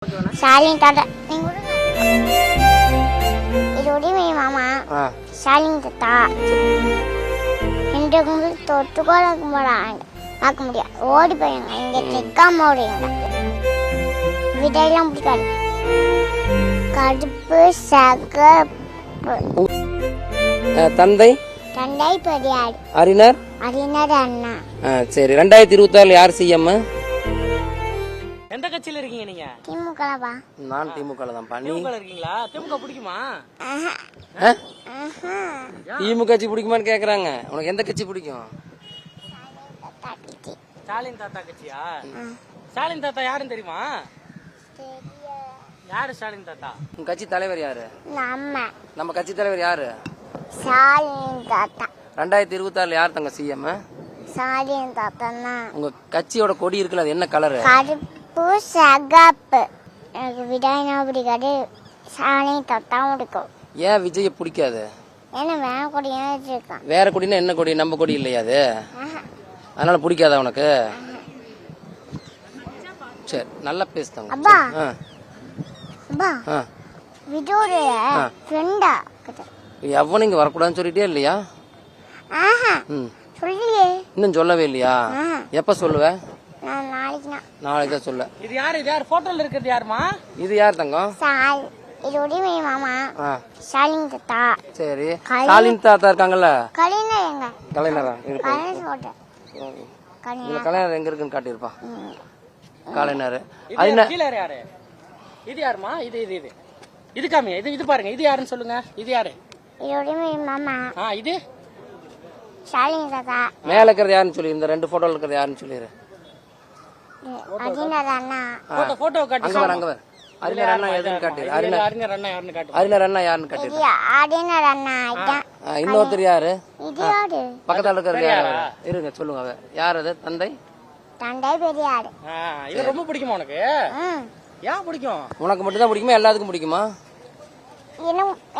Saling tata. Idodi me mama. Saling tata. Indu kumul totu kola kumaran. Aku mudia. Odi payang. Inge tekka mori. Vidai lam pukal. Kadupu saga. தந்தை தந்தை பெரியார். அறிஞர் அறிஞர் அண்ணா. சரி 2026 யார் CM? எந்த கட்சியில இருக்கீங்க நீங்க? திமுகலப்பா. நான் திமுகல தான் பண்ணி. திமுகல இருக்கீங்களா? திமுக பிடிக்குமா? திமுக கட்சி பிடிக்குமான்னு கேக்குறாங்க. உனக்கு எந்த கட்சி பிடிக்கும்? ஸ்டாலின் தாத்தா கட்சியா? ஸ்டாலின் தாத்தா யாருன்னு தெரியுமா? யாரு ஸ்டாலின் தாத்தா? உங்க கட்சி தலைவர் யாரு? நம்ம கட்சி தலைவர் யாரு? ஸ்டாலின் தாத்தா. 2026 யார் தங்க சிஎம்? ஸ்டாலின் தாத்தா. உங்க கட்சியோட கொடி இருக்குல்ல, அது என்ன கலரு? கருப்பு சகப்பு. எனக்கு விடாயினா பிடிக்காது, ஸ்டாலின் தாத்தா பிடிக்கும். ஏன் விஜய பிடிக்காது? ஏன்னா வேற கொடியா வச்சிருக்கான். வேற கொடினா என்ன கொடி? நம்ம கொடி இல்லையா அது? அதனால பிடிக்காதா உனக்கு? சரி நல்லா பேசுதாங்க. அப்பா அப்பா விஜயோட ஃப்ரெண்டா எவனும் இங்க வரக்கூடாதுன்னு சொல்லிட்டே இல்லையா? சொல்லியே. இன்னும் சொல்லவே இல்லையா? எப்ப சொல்லுவ? நாளைக்கு தான் சொல்ல. இது யாரு? இது யார் போட்டோல இருக்கிறது யாருமா? இது யார் தங்கம்? இதோட மாமா ஸ்டாலின் தாத்தா. சரி ஸ்டாலின் தாத்தா இருக்காங்கல்ல, கலைஞர் எங்க? கலைஞரா? கலைஞர் எங்க இருக்குன்னு காட்டியிருப்பா. கலைஞர் கீழ யாரு? இது யாருமா? இது இது இது இது காமியா? இது பாருங்க, இது யாருன்னு சொல்லுங்க. இது யாரு? இதோட மாமா. இது ஸ்டாலின் தாத்தா. மேல இருக்கிறது யாருன்னு சொல்லி, இந்த ரெண்டு போட்டோல இருக்கிறது யாருன்னு சொல்லிரு. அறிஞர் அண்ணா. போட்டோ காட்டு. அங்க வர, அங்க வர. அறிஞர் அண்ணா எதுன்னு காட்டு. அறிஞர் அண்ணா யாருன்னு காட்டு. அறிஞர் அண்ணா யாருன்னு காட்டு. அறிஞர் அண்ணா. இன்னொருத்தர் யாரு? இது யாரு? பக்கத்துல இருக்கிறது யாரு? இருங்க சொல்லுங்க. அவ யார்? அது தந்தை தந்தை பெரியார். இது ரொம்ப பிடிக்குமா உனக்கு? ஏன் பிடிக்கும்? உனக்கு மட்டும் தான் பிடிக்குமா, எல்லாத்துக்கும் பிடிக்குமா?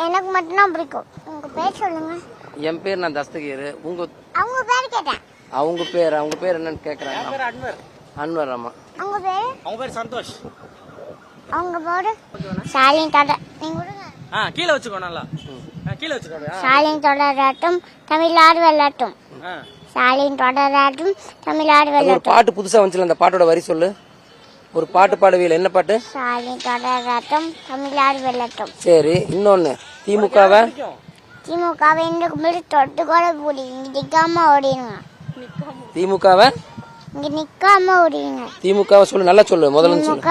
எனக்கு மட்டும்தான் பிடிக்கும். உங்க பேர் சொல்லுங்க. என் பேர் நான் தஸ்தகீர். அவங்க பேர் கேட்டேன். அவங்க பேர் என்னன்னு கேக்குறாங்க. அன்வர். அன்வர். ஆமா. அவங்க பேர் சந்தோஷ். அவங்க பேரு ஸ்டாலின் தாத்தா. நீங்க விடுங்க. கீழே வச்சுக்கோ. நல்லா கீழே வச்சுக்கோ. ஸ்டாலின் தொடராட்டும் தமிழ்நாடு வெள்ளட்டும். ஸ்டாலின் தொடராட்டும் தமிழ்நாடு வெள்ளட்டும். பாட்டு புதுசா வந்துச்சுல, அந்த பாட்டோட வரி சொல்லு. ஒரு பாட்டு பாடுவீல, என்ன பாட்டு? ஸ்டாலின் தொடராட்டும் தமிழ்நாடு வெள்ளட்டும். சரி இன்னொன்னு, திமுகவை இன்னும் கும்பிட்டு தொட்டு கூட போடி. இங்க நிக்காம ஓடிடுங்க. திமுகவை இங்க நிக்காம ஓடிடுங்க. திமுகவை சொல்லு, நல்லா சொல்லு. முதல்ல சொல்லு.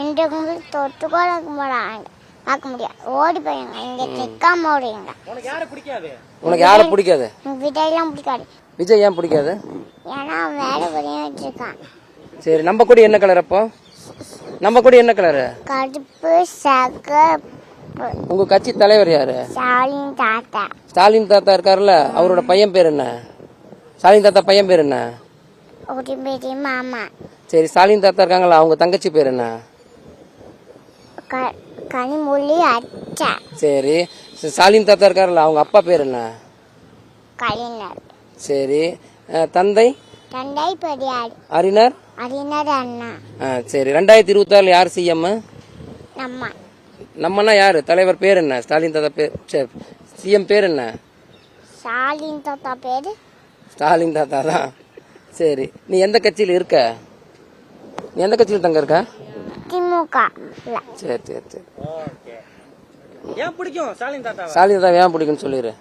இன்று கும்பிட்டு தொட்டு கூட கும்பிடாங்க. பார்க்க முடியாது. ஓடி போயிருங்க. இங்க நிக்காம ஓடிடுங்க. உனக்கு யாரை பிடிக்காது? உனக்கு யாரை பிடிக்காது? விஜயெல்லாம் பிடிக்காது. விஜய் ஏன் பிடிக்காது? ஏன்னா வேற கொடியா வச்சிருக்கான். சரி நம்ம கொடி என்ன கலர்? அப்போ நம்ம கொடி என்ன கலரு? கருப்பு சகப்பு. உங்க கட்சி தலைவர் யாரு? ஸ்டாலின் தாத்தா. ஸ்டாலின் தாத்தா இருக்காருல்ல, அவரோட பையன் பேர் என்ன? ஸ்டாலின் தாத்தா பையன் பேர் என்ன? ஒரு பெரிய மாமா. சரி ஸ்டாலின் தாத்தா இருக்காங்களா, அவங்க தங்கச்சி பேர் என்ன? கனிமொழி அச்சா. சரி ஸ்டாலின் தாத்தா இருக்காருல்ல, அவங்க அப்பா பேர் என்ன? கலைஞர். சரி தந்தை தந்தை பெரியார். அறிஞர் அண்ணா. சரி 2026 யார் சிஎம்? நம்மனா யாரு? தலைவர் பேர் என்ன? ஸ்டாலின் தாத்தா பேர். சிஎம் பேர் என்ன? ஸ்டாலின் தாத்தா பேரு ஸ்டாலின் தாத்தா தான். சரி நீ எந்த கட்சியில இருக்க? நீ எந்த கட்சியில தங்க இருக்க? திமுக. சரி சரி சரி. ஏன் பிடிக்கும் ஸ்டாலின் தாத்தா? ஸ்டாலின் தாத்தா ஏன் பிடிக்கும்னு சொல்லிடு.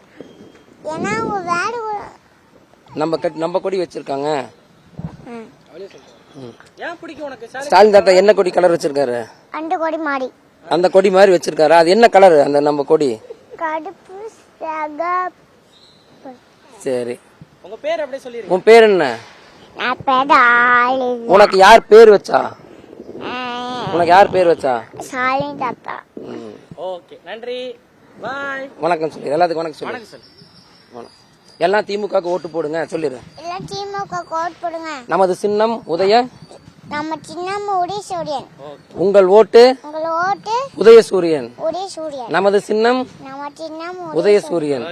ஏன்னா அவங்க வேற நம்ம கொடி வச்சிருக்காங்க. ஏன் பிடிக்கும் உனக்கு? ஸ்டாலின் தாத்தா என்ன கொடி கலர் வச்சிருக்காரு? அந்த கொடி மாறி. அந்த கொடி மாதிரி வச்சிருக்காரு. அது என்ன கலர் அந்த நம்ம கொடி? கருப்பு சகப்பு. சரி உங்க பேர் அப்படியே சொல்லிருங்க. உன் பேர் என்ன? நான் பேர் ஆளு. உனக்கு யார் பேர் வச்சா? உனக்கு யார் பேர் வச்சா? ஸ்டாலின் தாத்தா. ஓகே நன்றி. பாய். வணக்கம் சொல்லு. எல்லாத்துக்கும் வணக்கம் சொல்லு. வணக்கம் சொல்லு. எல்லாம் திமுகவுக்கு ஓட்டு போடுங்க சொல்லிடு. எல்லாம் திமுக ஓட்டு போடுங்க. நமது சின்னம் உதய. நம்ம சின்னம் உதயசூரியன். உங்கள் ஓட்டு உங்கள் ஓட்டு உதயசூரியன். உதயசூரியன். நமது சின்னம் நம்ம சின்னம் உதயசூரியன்.